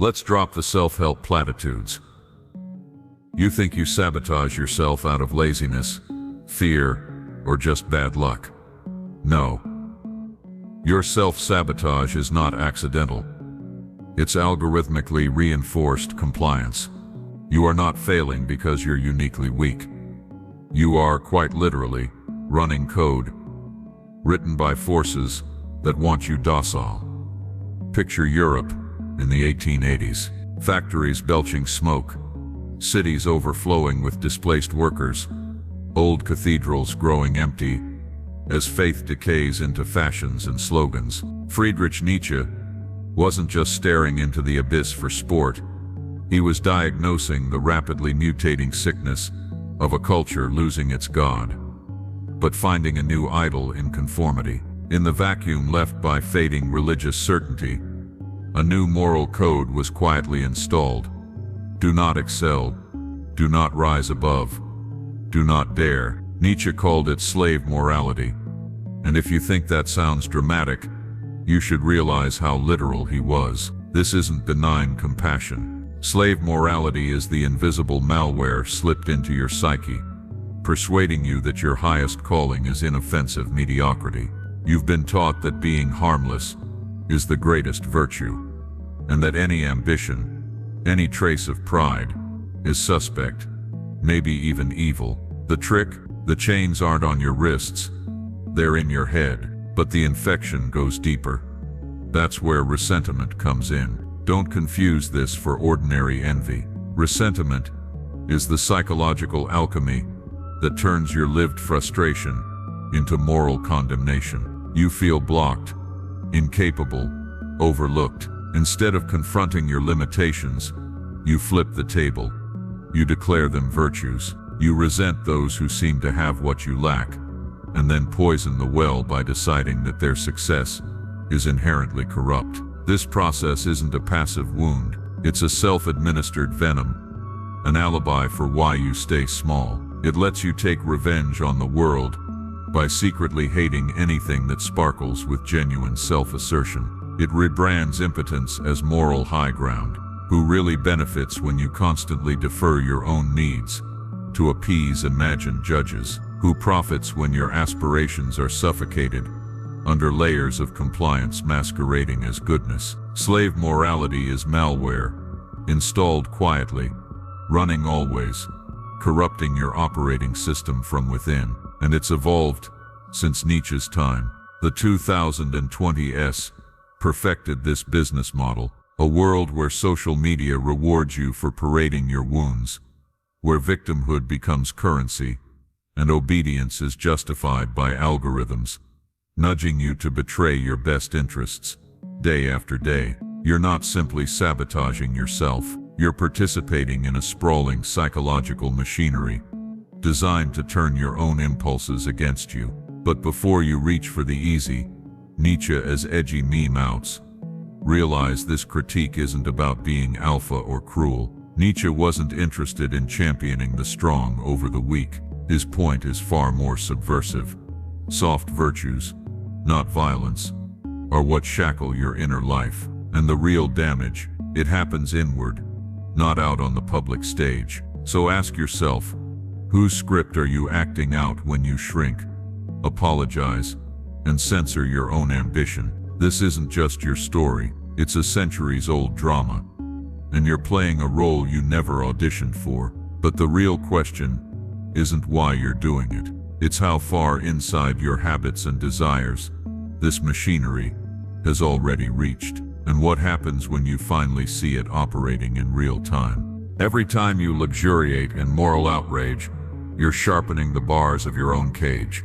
Let's drop the self-help platitudes. You think you sabotage yourself out of laziness, fear, or just bad luck. No. Your self-sabotage is not accidental. It's algorithmically reinforced compliance. You are not failing because you're uniquely weak. You are, quite literally, running code, written by forces that want you docile. Picture Europe in the 1880s. Factories belching smoke, cities overflowing with displaced workers, old cathedrals growing empty as faith decays into fashions and slogans. Friedrich Nietzsche wasn't just staring into the abyss for sport. He was diagnosing the rapidly mutating sickness of a culture losing its God, but finding a new idol in conformity. In the vacuum left by fading religious certainty, a new moral code was quietly installed. Do not excel, do not rise above, do not dare. Nietzsche called it slave morality. And if you think that sounds dramatic, you should realize how literal he was. This isn't benign compassion. Slave morality is the invisible malware slipped into your psyche, persuading you that your highest calling is inoffensive mediocrity. You've been taught that being harmless is the greatest virtue, and that any ambition, any trace of pride, is suspect, maybe even evil. The trick? The chains aren't on your wrists, they're in your head, but the infection goes deeper. That's where resentment comes in. Don't confuse this for ordinary envy. Resentment is the psychological alchemy that turns your lived frustration into moral condemnation. You feel blocked, incapable, overlooked. Instead of confronting your limitations, you flip the table. You declare them virtues. You resent those who seem to have what you lack, and then poison the well by deciding that their success is inherently corrupt. This process isn't a passive wound, it's a self-administered venom, an alibi for why you stay small. It lets you take revenge on the world by secretly hating anything that sparkles with genuine self-assertion. It rebrands impotence as moral high ground. Who really benefits when you constantly defer your own needs to appease imagined judges? Who profits when your aspirations are suffocated under layers of compliance masquerading as goodness? Slave morality is malware, installed quietly, running always, corrupting your operating system from within. And it's evolved since Nietzsche's time. The 2020s perfected this business model, a world where social media rewards you for parading your wounds, where victimhood becomes currency, and obedience is justified by algorithms, nudging you to betray your best interests. Day after day, you're not simply sabotaging yourself, you're participating in a sprawling psychological machinery, designed to turn your own impulses against you. But before you reach for the easy, Nietzsche as edgy meme outs, realize this critique isn't about being alpha or cruel. Nietzsche wasn't interested in championing the strong over the weak. His point is far more subversive. Soft virtues, not violence, are what shackle your inner life. And the real damage, it happens inward, not out on the public stage. So ask yourself, whose script are you acting out when you shrink, apologize, and censor your own ambition? This isn't just your story, it's a centuries-old drama, and you're playing a role you never auditioned for. But the real question isn't why you're doing it, it's how far inside your habits and desires this machinery has already reached, and what happens when you finally see it operating in real time. Every time you luxuriate in moral outrage, you're sharpening the bars of your own cage.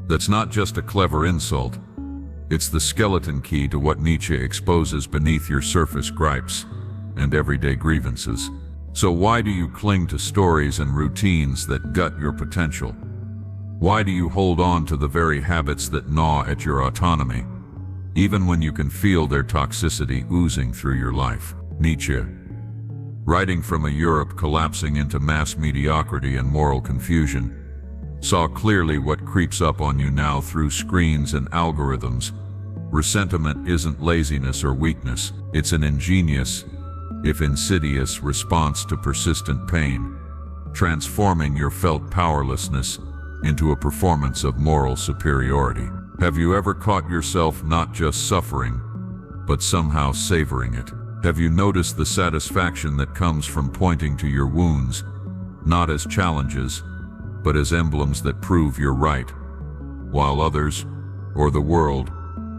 That's not just a clever insult, it's the skeleton key to what Nietzsche exposes beneath your surface gripes and everyday grievances. So why do you cling to stories and routines that gut your potential? Why do you hold on to the very habits that gnaw at your autonomy, even when you can feel their toxicity oozing through your life? Nietzsche, writing from a Europe collapsing into mass mediocrity and moral confusion, saw clearly what creeps up on you now through screens and algorithms. Resentment isn't laziness or weakness, it's an ingenious, if insidious, response to persistent pain, transforming your felt powerlessness into a performance of moral superiority. Have you ever caught yourself not just suffering, but somehow savoring it? Have you noticed the satisfaction that comes from pointing to your wounds, not as challenges, but as emblems that prove you're right, while others, or the world,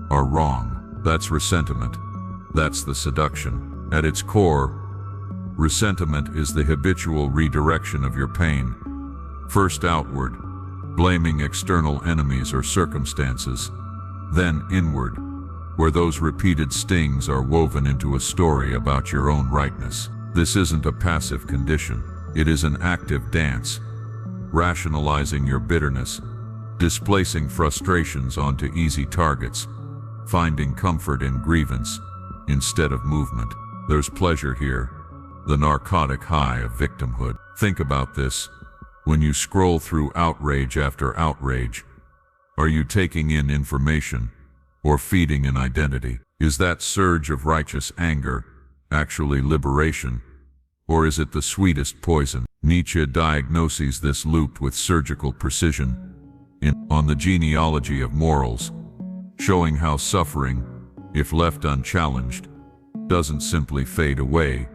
are wrong? That's resentment. That's the seduction. At its core, resentment is the habitual redirection of your pain, first outward, blaming external enemies or circumstances, then inward, where those repeated stings are woven into a story about your own rightness. This isn't a passive condition. It is an active dance, rationalizing your bitterness, displacing frustrations onto easy targets, finding comfort in grievance instead of movement. There's pleasure here, the narcotic high of victimhood. Think about this. When you scroll through outrage after outrage, are you taking in information or feeding an identity? Is that surge of righteous anger actually liberation, or is it the sweetest poison? Nietzsche diagnoses this loop with surgical precision on the genealogy of morals, showing how suffering, if left unchallenged, doesn't simply fade away,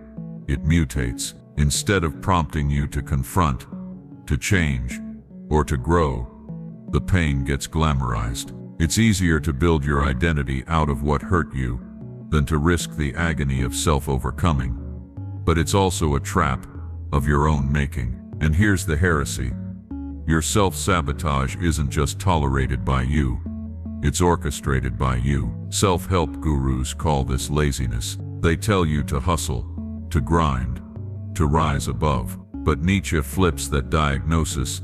it mutates. Instead of prompting you to confront, to change, or to grow, the pain gets glamorized. It's easier to build your identity out of what hurt you than to risk the agony of self-overcoming. But it's also a trap of your own making. And here's the heresy. Your self-sabotage isn't just tolerated by you, it's orchestrated by you. Self-help gurus call this laziness. They tell you to hustle, to grind, to rise above. But Nietzsche flips that diagnosis.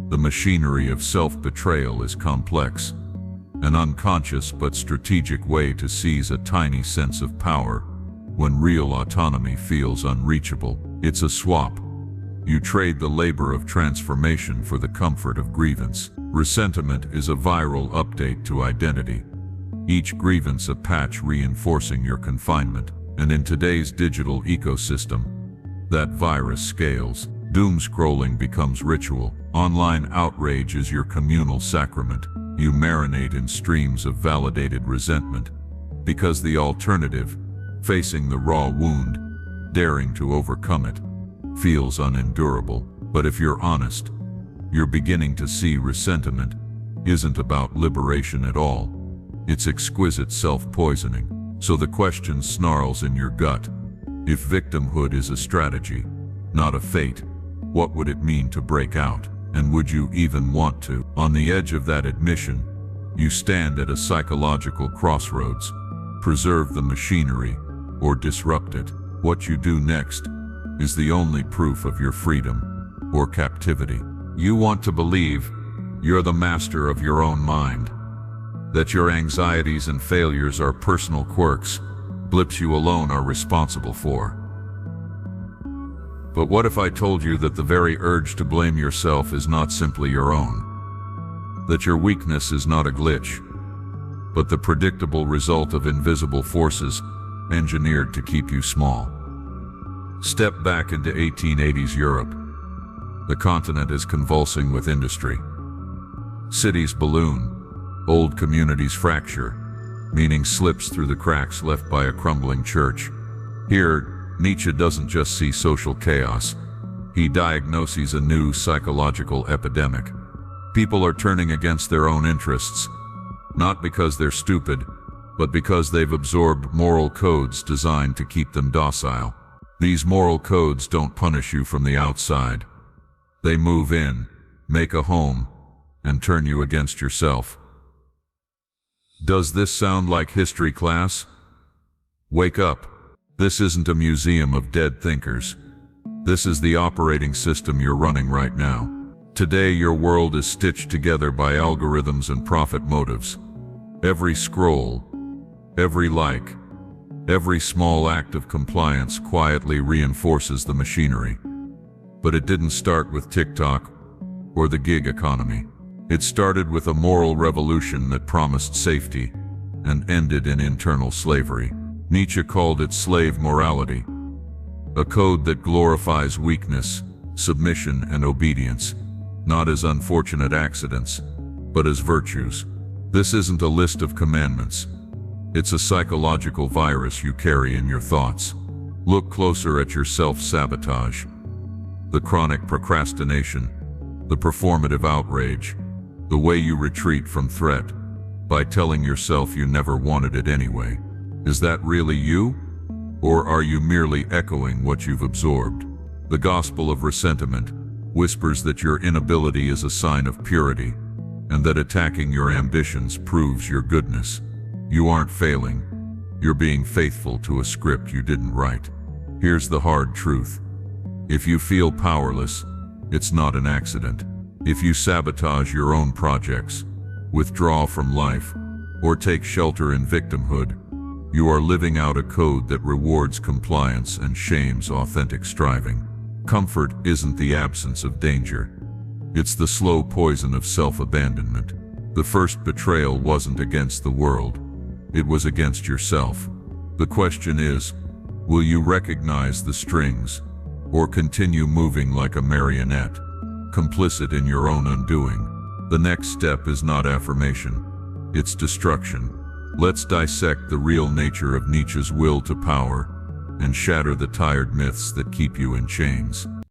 The machinery of self-betrayal is complex, an unconscious but strategic way to seize a tiny sense of power when real autonomy feels unreachable. It's a swap. You trade the labor of transformation for the comfort of grievance. Resentment is a viral update to identity, each grievance a patch reinforcing your confinement. And in today's digital ecosystem, that virus scales. Doom scrolling becomes ritual. Online outrage is your communal sacrament. You marinate in streams of validated resentment, because the alternative, facing the raw wound, daring to overcome it, feels unendurable. But if you're honest, you're beginning to see resentment isn't about liberation at all. It's exquisite self-poisoning. So the question snarls in your gut. If victimhood is a strategy, not a fate, what would it mean to break out? And would you even want to? On the edge of that admission, you stand at a psychological crossroads. Preserve the machinery or disrupt it. What you do next is the only proof of your freedom or captivity. You want to believe you're the master of your own mind, that your anxieties and failures are personal quirks, blips you alone are responsible for. But what if I told you that the very urge to blame yourself is not simply your own? That your weakness is not a glitch, but the predictable result of invisible forces engineered to keep you small. Step back into 1880s Europe. The continent is convulsing with industry. Cities balloon, old communities fracture, meaning slips through the cracks left by a crumbling church. Here, Nietzsche doesn't just see social chaos. He diagnoses a new psychological epidemic. People are turning against their own interests, not because they're stupid, but because they've absorbed moral codes designed to keep them docile. These moral codes don't punish you from the outside. They move in, make a home, and turn you against yourself. Does this sound like history class? Wake up. This isn't a museum of dead thinkers. This is the operating system you're running right now. Today your world is stitched together by algorithms and profit motives. Every scroll, every like, every small act of compliance quietly reinforces the machinery. But it didn't start with TikTok or the gig economy. It started with a moral revolution that promised safety and ended in internal slavery. Nietzsche called it slave morality A code that glorifies weakness, submission, and obedience, not as unfortunate accidents, but as virtues. This isn't a list of commandments. It's a psychological virus you carry in your thoughts. Look closer at your self-sabotage, the chronic procrastination, the performative outrage, the way you retreat from threat by telling yourself you never wanted it anyway. Is that really you? Or are you merely echoing what you've absorbed? The gospel of resentment whispers that your inability is a sign of purity, and that attacking your ambitions proves your goodness. You aren't failing. You're being faithful to a script you didn't write. Here's the hard truth. If you feel powerless, it's not an accident. If you sabotage your own projects, withdraw from life, or take shelter in victimhood, you are living out a code that rewards compliance and shames authentic striving. Comfort isn't the absence of danger. It's the slow poison of self-abandonment. The first betrayal wasn't against the world. It was against yourself. The question is, will you recognize the strings, or continue moving like a marionette, complicit in your own undoing? The next step is not affirmation. It's destruction. Let's dissect the real nature of Nietzsche's will to power and shatter the tired myths that keep you in chains.